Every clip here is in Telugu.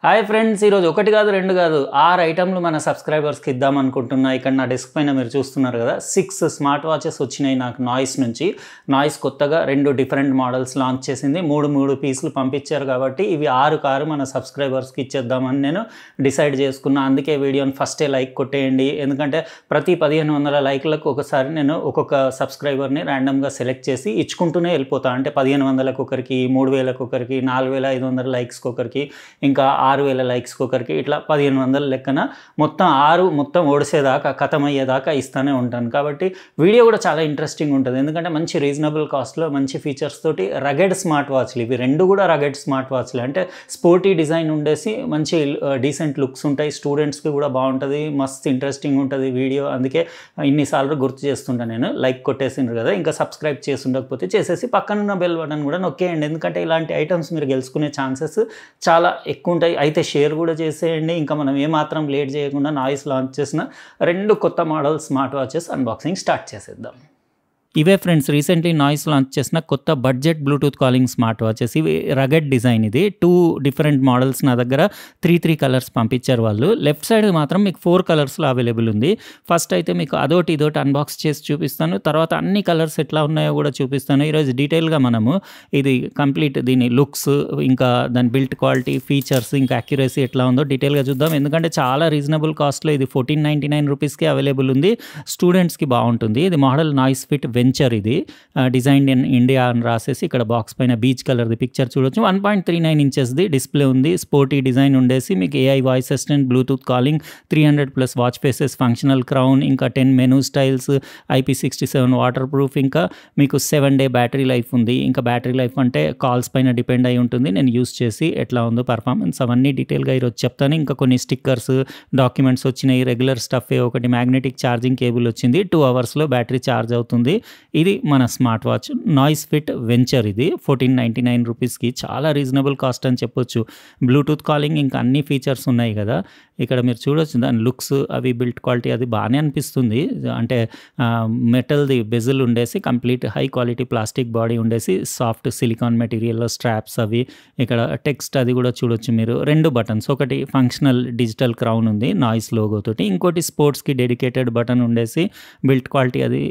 హాయ్ ఫ్రెండ్స్, ఈరోజు ఒకటి కాదు రెండు కాదు 6 ఐటమ్లు మన సబ్స్క్రైబర్స్కి ఇద్దాం అనుకుంటున్నా. ఇక్కడ నా డెస్క్ పైన మీరు చూస్తున్నారు కదా, 6 స్మార్ట్ వాచెస్ వచ్చినాయి నాకు నాయిస్ నుంచి. నాయిస్ కొత్తగా 2 డిఫరెంట్ మోడల్స్ లాంచ్ చేసింది. 3 పీసులు పంపించారు కాబట్టి ఇవి 6 మన సబ్స్క్రైబర్స్కి ఇచ్చేద్దామని నేను డిసైడ్ చేసుకున్నా. అందుకే వీడియోని ఫస్టే లైక్ కొట్టేయండి, ఎందుకంటే ప్రతి 1500 లైక్లకు ఒకసారి నేను ఒక్కొక్క సబ్స్క్రైబర్ని ర్యాండమ్గా సెలెక్ట్ చేసి ఇచ్చుకుంటూనే వెళ్ళిపోతా. అంటే 1500లకు ఒకరికి, 3000కు ఒకరికి, 4500 లైక్స్కి ఒకరికి, ఇంకా 6000 లైక్స్కి ఒకరికి, ఇట్లా 1500 లెక్కన మొత్తం ఓడిసేదాకా ఖతమయ్యేదాకా ఇస్తూనే ఉంటాను. కాబట్టి వీడియో కూడా చాలా ఇంట్రెస్టింగ్ ఉంటుంది, ఎందుకంటే మంచి రీజనబుల్ కాస్ట్లో మంచి ఫీచర్స్ తోటి రగెడ్ స్మార్ట్ వాచ్లు. ఇవి 2 కూడా రగెడ్ స్మార్ట్ వాచ్లు, అంటే స్పోర్టీ డిజైన్ ఉండేసి మంచి డీసెంట్ లుక్స్ ఉంటాయి. స్టూడెంట్స్కి కూడా బాగుంటుంది, మస్తు ఇంట్రెస్టింగ్ ఉంటుంది వీడియో. అందుకే ఇన్నిసార్లు గుర్తు చేస్తుంటాను నేను. లైక్ కొట్టేసిండ్రు కదా, ఇంకా సబ్స్క్రైబ్ చేసి ఉండకపోతే చేసేసి పక్కనున్న బెల్ బటన్ కూడా నొక్కేయండి, ఎందుకంటే ఇలాంటి ఐటమ్స్ మీరు గెలుచుకునే ఛాన్సెస్ చాలా ఎక్కువ ఉంటాయి. అయితే షేర్ కూడా చేసేయండి. ఇంకా మనం ఏమాత్రం లేట్ చేయకుండా నాయిస్ లాంచ్ చేసిన 2 కొత్త model smart watches unboxing start చేసేద్దాం. ఇవే ఫ్రెండ్స్, రీసెంట్లీ నాయిస్ లాంచ్ చేసిన కొత్త budget Bluetooth calling smart watches. ఇవి రగెడ్ డిజైన్. ఇది 2 డిఫరెంట్ మోడల్స్ నా దగ్గర 3 కలర్స్ పంపించారు వాళ్ళు. లెఫ్ట్ సైడ్ మాత్రం మీకు 4 కలర్స్లో అవైలబుల్ ఉంది. ఫస్ట్ అయితే మీకు అదోటి ఇదోటి అన్బాక్స్ చేసి చూపిస్తాను, తర్వాత అన్ని కలర్స్ ఎట్లా ఉన్నాయో కూడా చూపిస్తాను. ఈరోజు డీటెయిల్గా మనము ఇది కంప్లీట్ దీని లుక్స్, ఇంకా దాని బిల్ట్ క్వాలిటీ, ఫీచర్స్, ఇంకా అక్యురసీ ఎట్లా ఉందో డీటెయిల్గా చూద్దాం. ఎందుకంటే చాలా రీజనబుల్ కాస్ట్లో ఇది 1499 రూపీస్కి అవైలబుల్ ఉంది. స్టూడెంట్స్కి బాగుంటుంది. ఇది మోడల్ నాయిస్ ఫిట్ వెంచర్. ఇది డిజైన్డ్ ఇన్ ఇండియా అని రాసేసి ఇక్కడ బాక్స్ పైన బీచ్ కలర్ది పిక్చర్ చూడొచ్చు. 1.39 ఇంచెస్ది డిస్ప్లే ఉంది. స్పోర్టీ డిజైన్ ఉండేసి మీకు AI voice assistant, Bluetooth calling, 300+ watch faces, functional crown, ఇంకా 10 menu styles, IP67 water proof, ఇంకా మీకు 7 డే బ్యాటరీ లైఫ్ ఉంది. ఇంకా బ్యాటరీ లైఫ్ అంటే కాల్స్ పైన డిపెండ్ అయి ఉంటుంది. నేను యూస్ చేసి ఎట్లా ఉందో పర్ఫార్మెన్స్ అవన్నీ డీటెయిల్గా ఈరోజు చెప్తాను. ఇంకా కొన్ని స్టిక్కర్స్, డాక్యుమెంట్స్ వచ్చినాయి. రెగ్యులర్ స్టఫ్, ఒకటి మ్యాగ్నెటిక్ ఛార్జింగ్ కేబుల్ వచ్చింది. 2 అవర్స్లో బ్యాటరీ ఛార్జ్ అవుతుంది. ఇది మన smart watch noise fit venture. ఇది 1499 రూపీస్కి చాలా రీజనబుల్ కాస్ట్ అని చెప్పొచ్చు. బ్లూటూత్ కాలింగ్, ఇంకా అన్ని ఫీచర్స్ ఉన్నాయి కదా. ఇక్కడ మీరు చూడొచ్చు దాని లుక్స్, అవి బిల్ట్ క్వాలిటీ అది బాగానే అనిపిస్తుంది. అంటే మెటల్ది బెజిల్ ఉండేసి complete high quality plastic body ఉండేసి సాఫ్ట్ సిలికాన్ మెటీరియల్లో స్ట్రాప్స్ అవి. ఇక్కడ టెక్స్ట్ అది కూడా చూడొచ్చు మీరు. 2 బటన్స్, ఒకటి ఫంక్షనల్ డిజిటల్ క్రౌన్ ఉంది నాయిస్ లోగోతోటి, ఇంకోటి స్పోర్ట్స్కి డెడికేటెడ్ బటన్ ఉండేసి బిల్ట్ క్వాలిటీ అది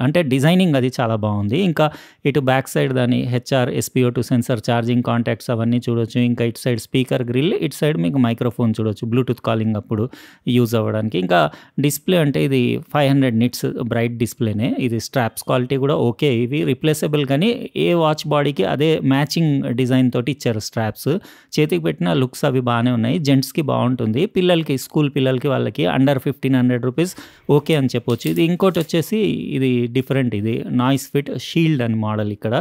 అంటే డిజైనింగ్ అది చాలా బాగుంది. ఇంకా ఇటు బ్యాక్ సైడ్ దాని HR SpO2 sensor, charging contacts అవన్నీ చూడొచ్చు. ఇంకా ఇటు సైడ్ స్పీకర్ గ్రిల్, ఇటు సైడ్ మీకు మైక్రోఫోన్ చూడొచ్చు బ్లూటూత్ కాలింగ్ అప్పుడు యూజ్ అవ్వడానికి. ఇంకా డిస్ప్లే అంటే ఇది 500 నిట్స్ బ్రైట్ డిస్ప్లేనే. ఇది స్ట్రాప్స్ క్వాలిటీ కూడా ఓకే. ఇవి రిప్లేసబుల్, కానీ ఏ వాచ్ బాడీకి అదే మ్యాచింగ్ డిజైన్ తోటి ఇచ్చారు స్ట్రాప్స్. చేతికి పెట్టిన లుక్స్ అవి బాగానే ఉన్నాయి. జెంట్స్కి బాగుంటుంది, పిల్లలకి, స్కూల్ పిల్లలకి, వాళ్ళకి అండర్ 1500 రూపీస్ ఓకే అని చెప్పొచ్చు. ఇది ఇంకోటి వచ్చేసి ఇది డిఫరెంట్. ఇది నాయిస్ ఫిట్ షీల్డ్ అని మోడల్. ఇక్కడ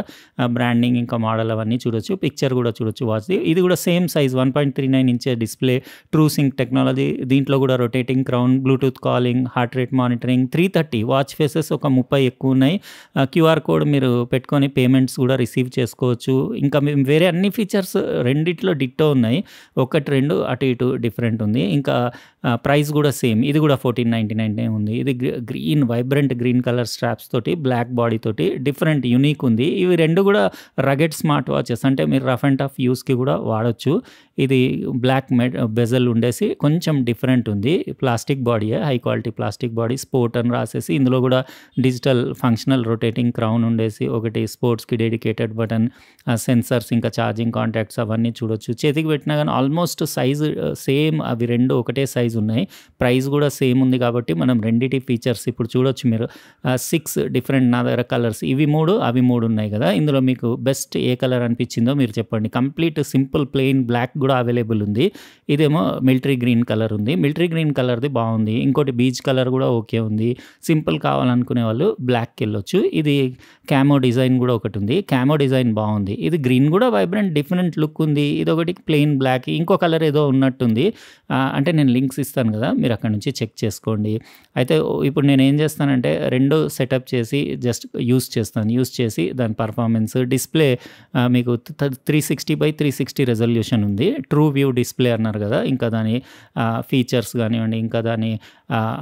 బ్రాండింగ్ ఇంకా మోడల్ అవన్నీ చూడొచ్చు. పిక్చర్ కూడా చూడొచ్చు వాచ్ది. ఇది కూడా same size 1.39 inches display, true sync technology. దీంట్లో కూడా rotating crown, Bluetooth calling, heart rate monitoring, 330 watch faces, ఒక 30 ఎక్కువ ఉన్నాయి. QR కోడ్ మీరు పెట్టుకొని పేమెంట్స్ కూడా రిసీవ్ చేసుకోవచ్చు. ఇంకా వేరే అన్ని ఫీచర్స్ రెండిట్లో డిట్టో ఉన్నాయి. 1-2 అటు ఇటు డిఫరెంట్ ఉంది. ఇంకా ప్రైస్ కూడా సేమ్. ఇది కూడా 1499 ఉంది. ఇది green, vibrant green colour straps తోటి, బ్లాక్ బాడీ తోటి డిఫరెంట్ యూనిక్ ఉంది. ఇవి 2 కూడా రగెడ్ స్మార్ట్ వాచెస్, అంటే మీరు రఫ్ అండ్ టఫ్ యూస్కి కూడా వాడచ్చు. ఇది బ్లాక్ బెజల్ ఉండేసి కొంచెం డిఫరెంట్ ఉంది. ప్లాస్టిక్ బాడీయే, high quality plastic body, sport అని రాసేసి ఇందులో కూడా డిజిటల్ ఫంక్షనల్ రొటేటింగ్ క్రౌన్ ఉండేసి, ఒకటి స్పోర్ట్స్కి డెడికేటెడ్ బటన్, సెన్సర్స్, ఇంకా ఛార్జింగ్ కాంటాక్ట్స్ అవన్నీ చూడొచ్చు. చేతికి పెట్టినా కానీ ఆల్మోస్ట్ సైజు సేమ్. అవి 2 ఒకటే సైజు ఉన్నాయి. ప్రైస్ కూడా సేమ్ ఉంది కాబట్టి మనం రెండిటి ఫీచర్స్ ఇప్పుడు చూడొచ్చు మీరు. 6 డిఫరెంట్ నా దగ్గర కలర్స్, ఇవి 3 అవి 3 ఉన్నాయి కదా. ఇందులో మీకు బెస్ట్ ఏ కలర్ అనిపించిందో మీరు చెప్పండి. కంప్లీట్ సింపుల్ ప్లెయిన్ బ్లాక్ కూడా అవైలబుల్ ఉంది. ఇదేమో మిలిటరీ గ్రీన్ కలర్ ఉంది. మిలిటరీ గ్రీన్ కలర్ది బాగుంది. ఇంకోటి బీచ్ కలర్ కూడా ఓకే ఉంది. సింపుల్ కావాలనుకునే వాళ్ళు బ్లాక్కి వెళ్ళొచ్చు. ఇది క్యామో డిజైన్ కూడా ఒకటి ఉంది. క్యామో డిజైన్ బాగుంది. ఇది గ్రీన్ కూడా వైబ్రెంట్ డిఫరెంట్ లుక్ ఉంది. ఇది ఒకటి ప్లెయిన్ బ్లాక్, ఇంకో కలర్ ఏదో ఉన్నట్టుంది. అంటే నేను లింక్స్ ఇస్తాను కదా, మీరు అక్కడ నుంచి చెక్ చేసుకోండి. అయితే ఇప్పుడు నేను ఏం చేస్తానంటే 2 సెటప్ చేసి జస్ట్ యూస్ చేసి దాని పర్ఫార్మెన్స్, డిస్ప్లే మీకు 360x360 రెజల్యూషన్ ఉంది. ట్రూ వ్యూ డిస్ప్లే అన్నారు కదా, ఇంకా దాని ఫీచర్స్ కానివ్వండి, ఇంకా దాని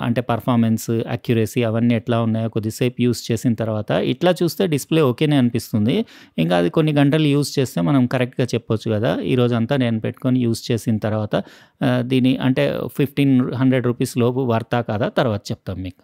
అంటే పర్ఫార్మెన్స్, అక్యురసీ అవన్నీ ఎట్లా ఉన్నాయో కొద్దిసేపు యూస్ చేసిన తర్వాత ఇట్లా చూస్తే డిస్ప్లే ఓకేనే అనిపిస్తుంది. ఇంకా అది కొన్ని గంటలు యూస్ చేస్తే మనం కరెక్ట్గా చెప్పొచ్చు కదా. ఈరోజంతా నేను పెట్టుకొని యూస్ చేసిన తర్వాత దీని అంటే 1500 రూపీస్ లోపు వర్తా కాదా తర్వాత చెప్తాం మీకు.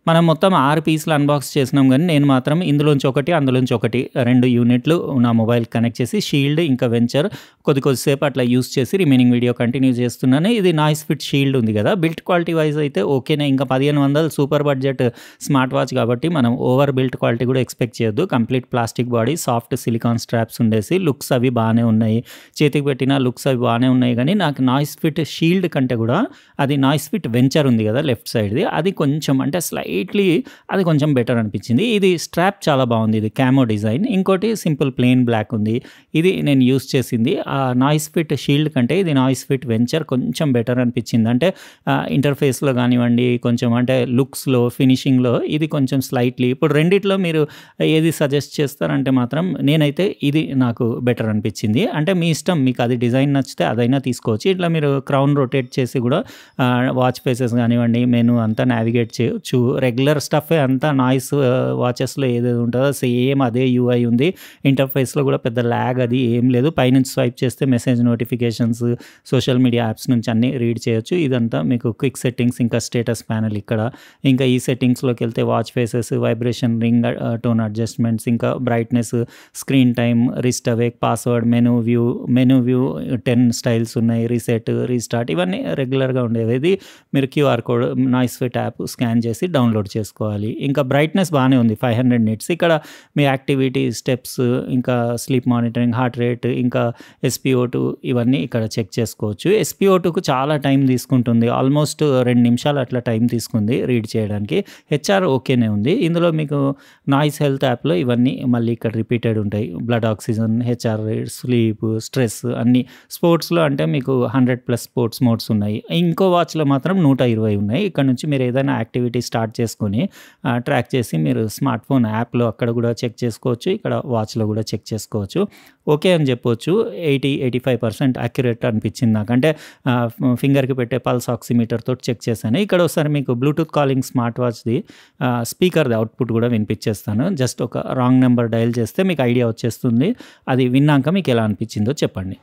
మనం మొత్తం 6 పీసులు అన్బాక్స్ చేసినాం కానీ నేను మాత్రం ఇందులోంచి ఒకటి అందులోంచి ఒకటి 2 యూనిట్లు నా మొబైల్ కనెక్ట్ చేసి షీల్డ్ ఇంకా వెంచర్ కొద్దిసేపు అట్లా యూస్ చేసి రిమైనింగ్ వీడియో కంటిన్యూ చేస్తున్నాను. ఇది నాయిస్ ఫిట్ షీల్డ్ ఉంది కదా, బిల్ట్ క్వాలిటీ వైజ్ అయితే ఓకేనే. ఇంకా 1500 సూపర్ బడ్జెట్ స్మార్ట్ వాచ్ కాబట్టి మనం ఓవర్ బిల్ట్ క్వాలిటీ కూడా ఎక్స్పెక్ట్ చేయొద్దు. Complete plastic body, soft silicon straps ఉండేసి లుక్స్ అవి బాగానే ఉన్నాయి, చేతికి పెట్టిన లుక్స్ అవి బాగానే ఉన్నాయి. కానీ నాకు నాయిస్ ఫిట్ షీల్డ్ కంటే కూడా అది నాయిస్ ఫిట్ వెంచర్ ఉంది కదా లెఫ్ట్ సైడ్ది, అది కొంచెం అంటే స్లైట్లీ అది కొంచెం బెటర్ అనిపించింది. ఇది స్ట్రాప్ చాలా బాగుంది, ఇది క్యామో డిజైన్. ఇంకోటి సింపుల్ ప్లెయిన్ బ్లాక్ ఉంది. ఇది నేను యూస్ చేసింది ఆ నాయిస్ ఫిట్ షీల్డ్ కంటే ఇది నాయిస్ ఫిట్ వెంచర్ కొంచెం బెటర్ అనిపించింది. అంటే ఇంటర్ఫేస్లో కానివ్వండి, కొంచెం అంటే లుక్స్లో, ఫినిషింగ్లో ఇది కొంచెం స్లైట్లీ. ఇప్పుడు రెండిట్లో మీరు ఏది సజెస్ట్ చేస్తారంటే మాత్రం నేనైతే ఇది నాకు బెటర్ అనిపించింది. అంటే మీ ఇష్టం, మీకు అది డిజైన్ నచ్చితే అదైనా తీసుకోవచ్చు. ఇట్లా మీరు క్రౌన్ రొటేట్ చేసి కూడా వాచ్ ఫేసెస్ కానివ్వండి, మెనూ అంతా నావిగేట్ చేయొచ్చు. రెగ్యులర్ స్టఫే అంతా నాయిస్ వాచెస్లో ఏదేది ఉంటుందో సేమ్ అదే యూఐ ఉంది. ఇంటర్ఫేస్లో కూడా పెద్ద ల్యాగ్ అది ఏం లేదు. పైనుంచి స్వైప్ చేస్తే message notifications, social media apps నుంచి అన్నీ రీడ్ చేయొచ్చు. ఇదంతా మీకు క్విక్ సెట్టింగ్స్, ఇంకా స్టేటస్ ప్యానల్ ఇక్కడ. ఇంకా ఈ సెట్టింగ్స్లోకి వెళ్తే watch faces, vibration, ring tone adjustments, ఇంకా brightness, screen time, wrist awake, password, menu view 10 styles ఉన్నాయి, రీసెట్, రీస్టార్ట్, ఇవన్నీ రెగ్యులర్గా ఉండేవి. ఇది మీరు QR code Noise Fit app scan చేసి డౌన్లోడ్ చేసుకోవాలి. ఇంకా బ్రైట్నెస్ బాగానే ఉంది, 500 నిట్స్. ఇక్కడ మీ యాక్టివిటీ, స్టెప్స్, ఇంకా స్లీప్ మానిటరింగ్, హార్ట్ రేట్, ఇంకా SpO2 ఇవన్నీ ఇక్కడ చెక్ చేసుకోవచ్చు. SpO2కు చాలా టైం తీసుకుంటుంది, ఆల్మోస్ట్ 2 నిమిషాలు అట్లా టైం తీసుకుంది రీడ్ చేయడానికి. HR ఓకేనే ఉంది. ఇందులో మీకు నాయిస్ హెల్త్ యాప్లో ఇవన్నీ మళ్ళీ ఇక్కడ రిపీటెడ్ ఉంటాయి. Blood oxygen, HR rate, sleep, stress అన్నీ. స్పోర్ట్స్లో అంటే మీకు 100+ స్పోర్ట్స్ మోడ్స్ ఉన్నాయి. ఇంకో వాచ్లో మాత్రం 120 ఉన్నాయి. ఇక్కడ నుంచి మీరు ఏదైనా యాక్టివిటీ స్టార్ట్ చేసుకొని ట్రాక్ చేసి మీరు స్మార్ట్ ఫోన్ యాప్లో అక్కడ కూడా చెక్ చేసుకోవచ్చు, ఇక్కడ వాచ్లో కూడా చెక్ చేసుకోవచ్చు. ఓకే అని చెప్పొచ్చు. 80-85% అక్యురేట్ అనిపించింది నాకు. అంటే ఫింగర్కి పెట్టే పల్స్ ఆక్సిమీటర్ తోటి చెక్ చేశాను. ఇక్కడ ఒకసారి మీకు బ్లూటూత్ కాలింగ్ స్మార్ట్ వాచ్ది స్పీకర్ది అవుట్పుట్ కూడా వినిపించేస్తాను. జస్ట్ ఒక రాంగ్ నెంబర్ డయల్ చేస్తే మీకు ఐడియా వచ్చేస్తుంది. అది విన్నాక మీకు ఎలా అనిపించిందో చెప్పండి.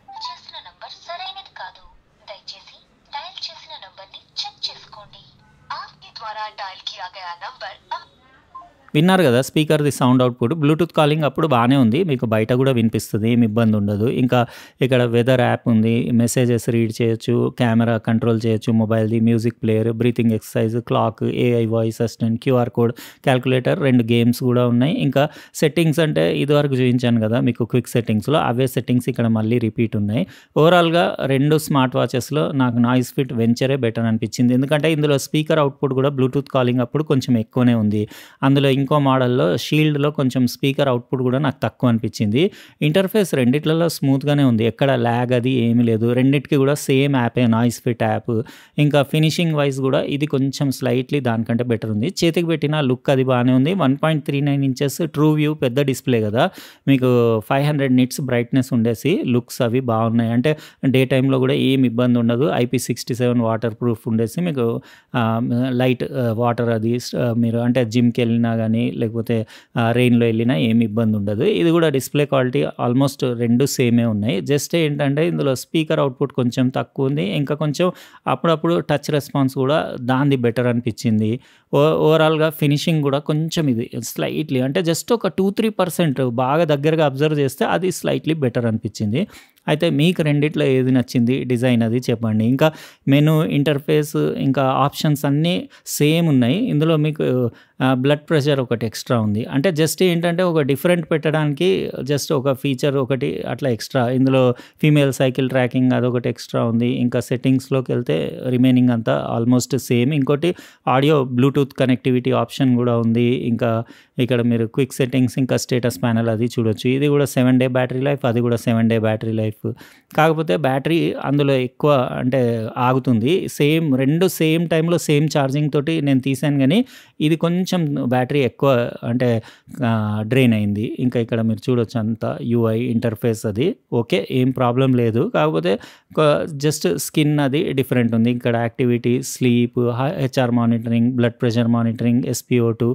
విన్నారు కదా స్పీకర్ది సౌండ్ అవుట్పుట్. బ్లూటూత్ కాలింగ్ అప్పుడు బాగానే ఉంది, మీకు బయట కూడా వినిపిస్తుంది, ఏమి ఇబ్బంది ఉండదు. ఇంకా ఇక్కడ వెదర్ యాప్ ఉంది, మెసేజెస్ రీడ్ చేయొచ్చు, కెమెరా కంట్రోల్ చేయొచ్చు మొబైల్ది, music player, breathing exercise, clock, AI voice assistant, QR code, calculator, 2 games కూడా ఉన్నాయి. ఇంకా సెట్టింగ్స్ అంటే ఇదివరకు చూపించాను కదా మీకు క్విక్ సెట్టింగ్స్లో, అవే సెట్టింగ్స్ ఇక్కడ మళ్ళీ రిపీట్ ఉన్నాయి. ఓవరాల్గా 2 స్మార్ట్ వాచెస్లో నాకు నాయిస్ ఫిట్ వెంచరే బెటర్ అనిపించింది. ఎందుకంటే ఇందులో స్పీకర్ అవుట్పుట్ కూడా బ్లూటూత్ కాలింగ్ అప్పుడు కొంచెం ఎక్కువనే ఉంది. అందులో ఇంకో మోడల్లో షీల్డ్లో కొంచెం స్పీకర్ అవుట్పుట్ కూడా నాకు తక్కువ అనిపించింది. ఇంటర్ఫేస్ రెండిట్లలో స్మూత్గానే ఉంది, ఎక్కడ ల్యాగ్ అది ఏమీ లేదు. రెండిటికి కూడా సేమ్ యాపే, నాయిస్ ఫిట్ యాప్. ఇంకా ఫినిషింగ్ వైజ్ కూడా ఇది కొంచెం స్లైట్లీ దానికంటే బెటర్ ఉంది. చేతికి పెట్టిన లుక్ అది బాగానే ఉంది. 1.39 ఇంచెస్ ట్రూ వ్యూ పెద్ద డిస్ప్లే కదా, మీకు 500 నిట్స్ బ్రైట్నెస్ ఉండేసి లుక్స్ అవి బాగున్నాయి. అంటే డే టైంలో కూడా ఏం ఇబ్బంది ఉండదు. IP67 వాటర్ ప్రూఫ్ ఉండేసి మీకు లైట్ వాటర్ అది మీరు అంటే జిమ్కి వెళ్ళినా కానీ లేకపోతే రెయిన్లో వెళ్ళినా ఏమి ఇబ్బంది ఉండదు. ఇది కూడా డిస్ప్లే క్వాలిటీ ఆల్మోస్ట్ 2 సేమే ఉన్నాయి. జస్ట్ ఏంటంటే ఇందులో స్పీకర్ అవుట్పుట్ కొంచెం తక్కువ ఉంది. ఇంకా కొంచెం అప్పుడప్పుడు టచ్ రెస్పాన్స్ కూడా దానిది బెటర్ అనిపించింది. ఓవరాల్గా ఫినిషింగ్ కూడా కొంచెం ఇది స్లైట్లీ అంటే జస్ట్ ఒక 2-3% బాగా దగ్గరగా అబ్జర్వ్ చేస్తే అది స్లైట్లీ బెటర్ అనిపించింది. అయితే మీకు రెండిట్లో ఏది నచ్చింది డిజైన్ అది చెప్పండి. ఇంకా మెనూ, ఇంటర్ఫేస్, ఇంకా ఆప్షన్స్ అన్నీ సేమ్ ఉన్నాయి. ఇందులో మీకు బ్లడ్ ప్రెషర్ ఒకటి ఎక్స్ట్రా ఉంది. అంటే జస్ట్ ఏంటంటే ఒక డిఫరెంట్ పెట్టడానికి జస్ట్ ఒక ఫీచర్ ఒకటి అట్లా ఎక్స్ట్రా. ఇందులో ఫీమేల్ సైకిల్ ట్రాకింగ్ అదొకటి ఎక్స్ట్రా ఉంది. ఇంకా సెట్టింగ్స్లోకి వెళ్తే రిమైనింగ్ అంతా ఆల్మోస్ట్ సేమ్. ఇంకోటి ఆడియో బ్లూటూత్ కనెక్టివిటీ ఆప్షన్ కూడా ఉంది. ఇంకా ఇక్కడ మీరు క్విక్ సెట్టింగ్స్, ఇంకా స్టేటస్ ప్యానల్ అది చూడొచ్చు. ఇది కూడా 7 డే బ్యాటరీ లైఫ్, అది కూడా 7 డే బ్యాటరీ లైఫ్. లైఫ్. కాకపోతే బ్యాటరీ అందులో ఎక్కువ అంటే ఆగుతుంది. రెండు సేమ్ టైంలో సేమ్ ఛార్జింగ్ తోటి నేను తీసాను గానీ, ఇది కొంచెం బ్యాటరీ ఎక్కువ అంటే డ్రైన్ అయింది. ఇంకా ఇక్కడ మీరు చూడొచ్చు అంతా యూఐ ఇంటర్ఫేస్ అది ఓకే, ఏం ప్రాబ్లం లేదు. కాకపోతే జస్ట్ స్కిన్ అది డిఫరెంట్ ఉంది. ఇక్కడ activity, sleep, HR monitoring, blood pressure monitoring, SpO2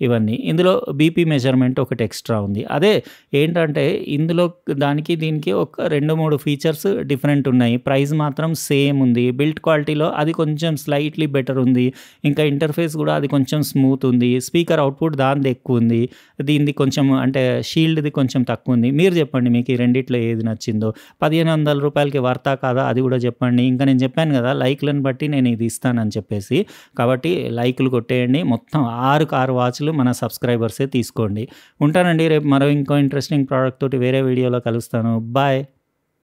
ఇవన్నీ. ఇందులో బీపీ మెజర్మెంట్ ఒకటి ఎక్స్ట్రా ఉంది. అదే ఏంటంటే ఇందులో దానికి దీనికి ఒక 2-3 ఫీచర్స్ డిఫరెంట్ ఉన్నాయి. ప్రైస్ మాత్రం సేమ్ ఉంది. బిల్డ్ క్వాలిటీలో అది కొంచెం స్లైట్లీ బెటర్ ఉంది. ఇంకా ఇంటర్ఫేస్ కూడా అది కొంచెం స్మూత్ ఉంది. స్పీకర్ అవుట్పుట్ దానిది ఎక్కువ ఉంది, దీనిది కొంచెం అంటే షీల్డ్ది కొంచెం తక్కువ ఉంది. మీరు చెప్పండి మీకు ఈ రెండిట్లో ఏది నచ్చిందో. 1500 రూపాయలకి వర్తా కాదా అది కూడా చెప్పండి. ఇంకా నేను చెప్పాను కదా లైక్లను బట్టి నేను ఇది ఇస్తానని చెప్పేసి, కాబట్టి లైకులు కొట్టేయండి. మొత్తం 6 వాచ్లు మన సబ్స్క్రైబర్సే తీసుకోండి. ఉంటానండి, రేపు మరో ఇంకో ఇంట్రెస్టింగ్ ప్రోడక్ట్ తోటి వేరే వీడియోలో కలుస్తాను. బాయ్.